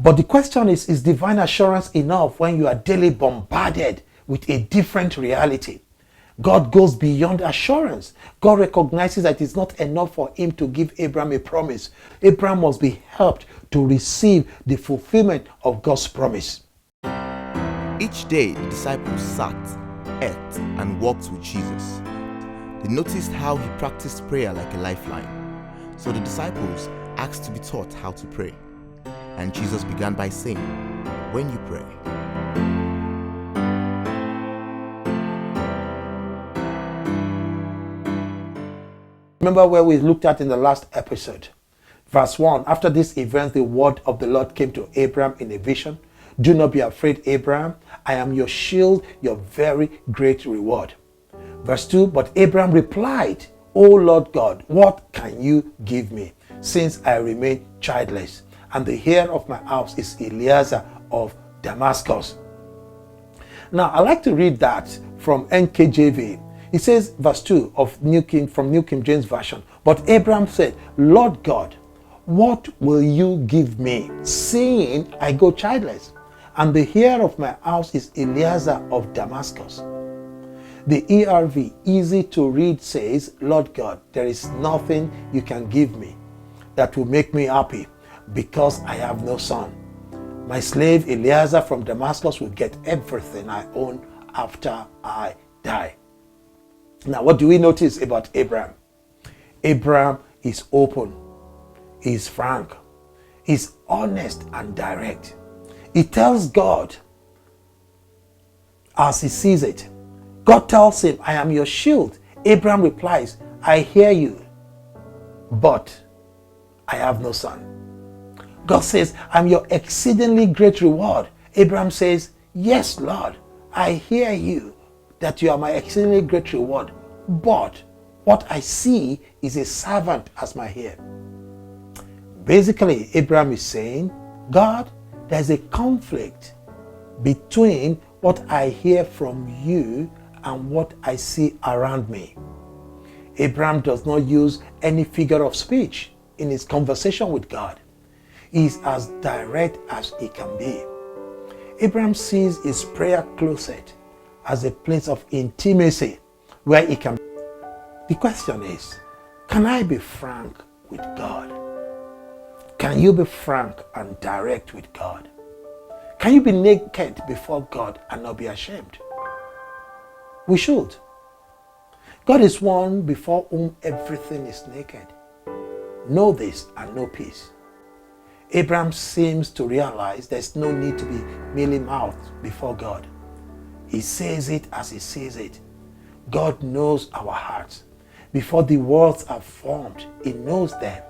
But the question is divine assurance enough when you are daily bombarded with a different reality? God goes beyond assurance. God recognizes that it's not enough for him to give Abram a promise. Abram must be helped to receive the fulfillment of God's promise. Each day, the disciples sat, ate, and walked with Jesus. They noticed how he practiced prayer like a lifeline. So the disciples asked to be taught how to pray. And Jesus began by saying, "When you pray, remember where we looked at in the last episode. Verse 1, after this event, the word of the Lord came to Abram in a vision. Do not be afraid, Abram. I am your shield, your very great reward. Verse 2, but Abram replied, O Lord God, what can you give me, since I remain childless? And the heir of my house is Eliezer of Damascus. Now, I like to read that from NKJV. It says, verse 2 of New King James Version, but Abram said, Lord God, what will you give me, seeing I go childless? And the heir of my house is Eliezer of Damascus. The ERV, easy to read, says, Lord God, there is nothing you can give me that will make me happy, because I have no son. My slave Eliezer from Damascus will get everything I own after I die. Now, what do we notice about Abram? Abram is open, he's frank, he's honest and direct. He tells God as he sees it. God tells him, I am your shield. Abram replies, I hear you, but I have no son. God says, I'm your exceedingly great reward. Abram says, yes, Lord, I hear you, that you are my exceedingly great reward, but what I see is a servant as my heir. Basically, Abram is saying, God, there's a conflict between what I hear from you and what I see around me. Abram does not use any figure of speech in his conversation with God. He is as direct as he can be. Abram sees his prayer closet as a place of intimacy where he can. The question is, can I be frank with God? Can you be frank and direct with God? Can you be naked before God and not be ashamed? We should. God is one before whom everything is naked. Know this and know peace. Abram seems to realize there's no need to be mealy-mouthed before God. He says it as he sees it. God knows our hearts. Before the worlds are formed, he knows them.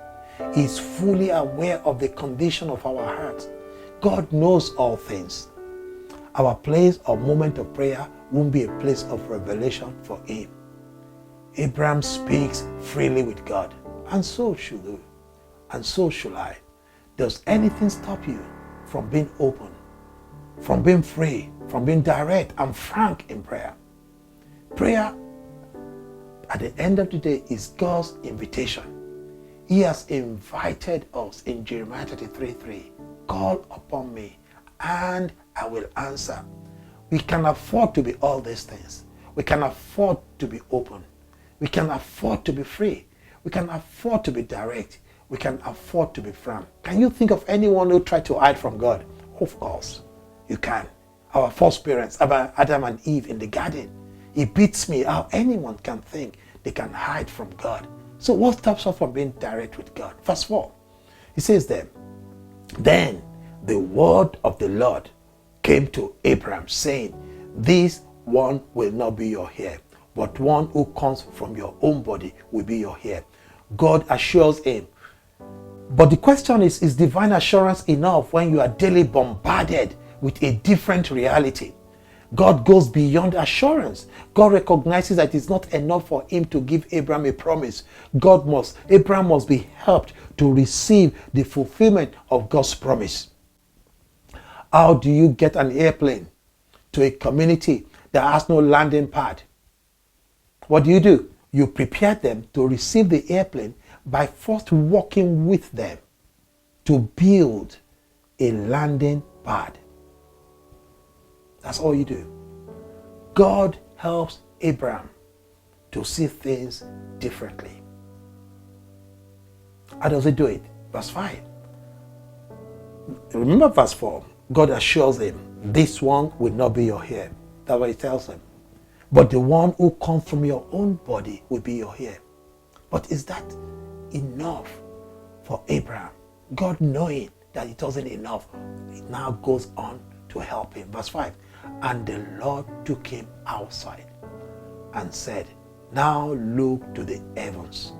He is fully aware of the condition of our hearts. God knows all things. Our place or moment of prayer won't be a place of revelation for him. Abram speaks freely with God, and so should you, and so should I. Does anything stop you from being open, from being free, from being direct and frank in prayer? Prayer, at the end of the day, is God's invitation. He has invited us in Jeremiah 33:3. Call upon me and I will answer. We can afford to be all these things. We can afford to be open. We can afford to be free. We can afford to be direct. We can afford to be frank. Can you think of anyone who tried to hide from God? Of course, you can. Our first parents, Adam and Eve in the garden. It beats me how anyone can think they can hide from God. So what stops us from being direct with God? Verse 4, he says there, then the word of the Lord came to Abram, saying, this one will not be your heir, but one who comes from your own body will be your heir. God assures him. But the question is divine assurance enough when you are daily bombarded with a different reality? God goes beyond assurance. God recognizes that it's not enough for him to give Abram a promise. Abram must be helped to receive the fulfillment of God's promise. How do you get an airplane to a community that has no landing pad? What do? You prepare them to receive the airplane by first working with them to build a landing pad. That's all you do. God helps Abram to see things differently. How does he do it? Verse 5. Remember verse 4. God assures him, this one will not be your heir. That's what he tells him. But the one who comes from your own body will be your heir. But is that enough for Abraham? God, knowing that it wasn't enough, it now goes on to help him. Verse 5. And the Lord took him outside and said, now look to the heavens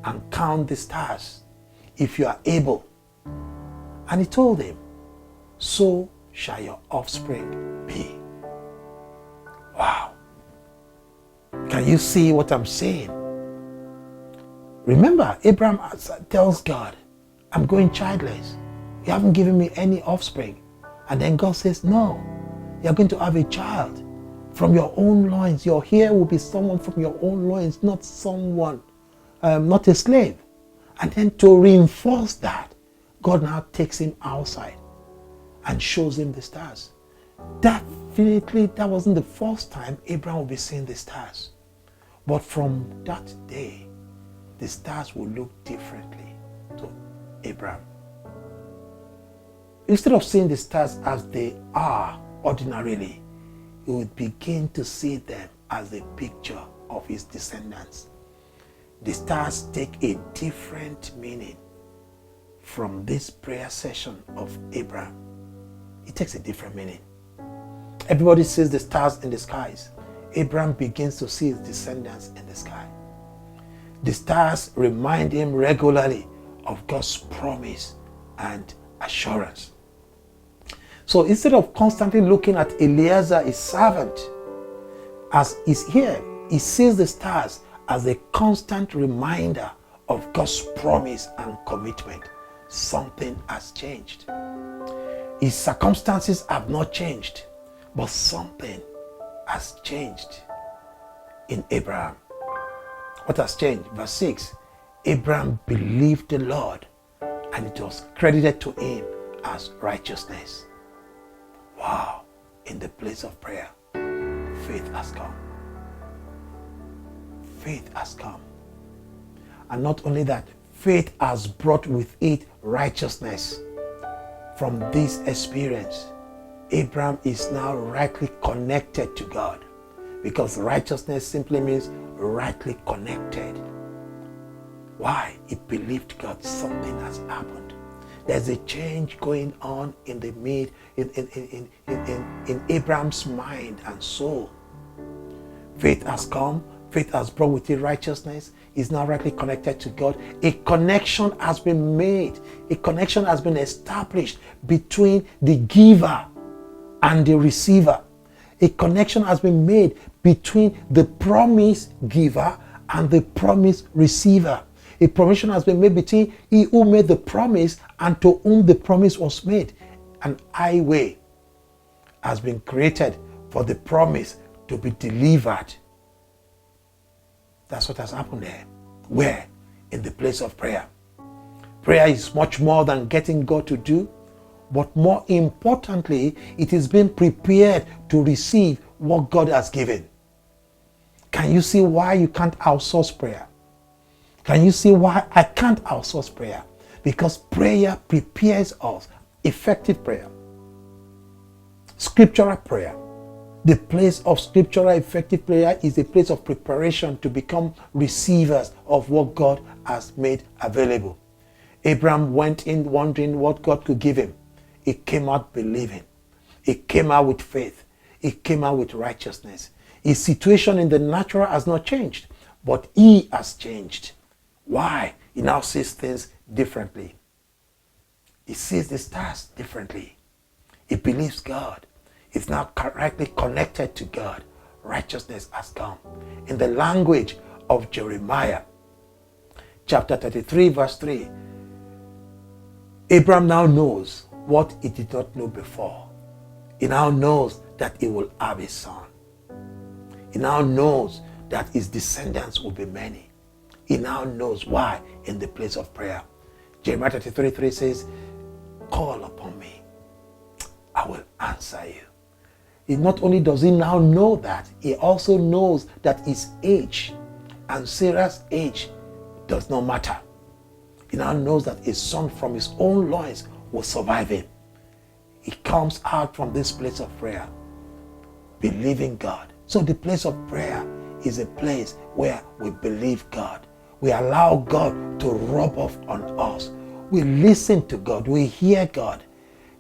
and count the stars, if you are able. And he told him, so shall your offspring be. Wow. Can you see what I'm saying? Remember, Abraham tells God, I'm going childless. You haven't given me any offspring. And then God says, no, you're going to have a child from your own loins. Your heir will be someone from your own loins, not someone, not a slave. And then to reinforce that, God now takes him outside and shows him the stars. Definitely, that wasn't the first time Abraham will be seeing the stars. But from that day, the stars will look differently to Abraham. Instead of seeing the stars as they are ordinarily, he would begin to see them as a picture of his descendants. The stars take a different meaning from this prayer session of Abraham. It takes a different meaning. Everybody sees the stars in the skies. Abraham begins to see his descendants in the sky. The stars remind him regularly of God's promise and assurance. So instead of constantly looking at Eliezer, his servant, as he's here, he sees the stars as a constant reminder of God's promise and commitment. Something has changed. His circumstances have not changed, but something has changed in Abraham. What has changed? Verse 6. Abraham believed the Lord, and it was credited to him as righteousness. Wow. In the place of prayer, faith has come. Faith has come. And not only that, faith has brought with it righteousness. From this experience, Abraham is now rightly connected to God, because righteousness simply means rightly connected. Why? He believed God. Something has happened. There's a change going on in the in Abraham's mind and soul. Faith has come. Faith has brought with it righteousness. He's now rightly connected to God. A connection has been made. A connection has been established between the giver and the receiver. A connection has been made between the promise giver and the promise receiver. A provision has been made between he who made the promise and to whom the promise was made. An highway has been created for the promise to be delivered. That's what has happened there. Where? In the place of prayer. Prayer is much more than getting God to do, but more importantly, it is being prepared to receive what God has given. Can you see why you can't outsource prayer? Can you see why I can't outsource prayer? Because prayer prepares us. Effective prayer. Scriptural prayer. The place of scriptural effective prayer is a place of preparation to become receivers of what God has made available. Abram went in wondering what God could give him. He came out believing. He came out with faith. He came out with righteousness. His situation in the natural has not changed, but he has changed. Why? He now sees things differently. He sees the stars differently. He believes God. He's now correctly connected to God. Righteousness has come. In the language of Jeremiah, chapter 33, verse 3, Abram now knows what he did not know before. He now knows that he will have a son. He now knows that his descendants will be many. He now knows why in the place of prayer. Jeremiah 33:3 says, call upon me, I will answer you. He not only does he now know that, he also knows that his age and Sarah's age does not matter. He now knows that his son from his own loins will survive him. He comes out from this place of prayer, believing God. So the place of prayer is a place where we believe God. We allow God to rub off on us. We listen to God. We hear God.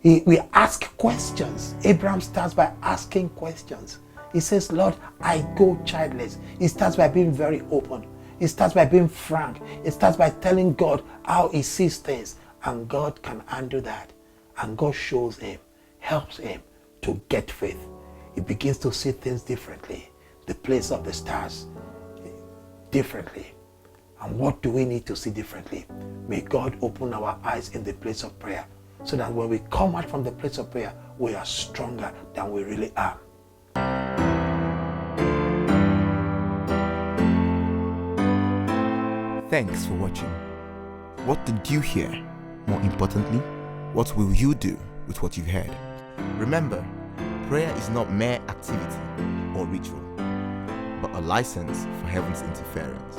We ask questions. Abram starts by asking questions. He says, Lord, I go childless. He starts by being very open. He starts by being frank. He starts by telling God how he sees things. And God can handle that. And God shows him, helps him to get faith. He begins to see things differently. The place of the stars differently. And what do we need to see differently? May God open our eyes in the place of prayer, so that when we come out from the place of prayer, we are stronger than we really are. Thanks for watching. What did you hear? More importantly, what will you do with what you've heard? Remember, prayer is not mere activity or ritual, but a license for heaven's interference.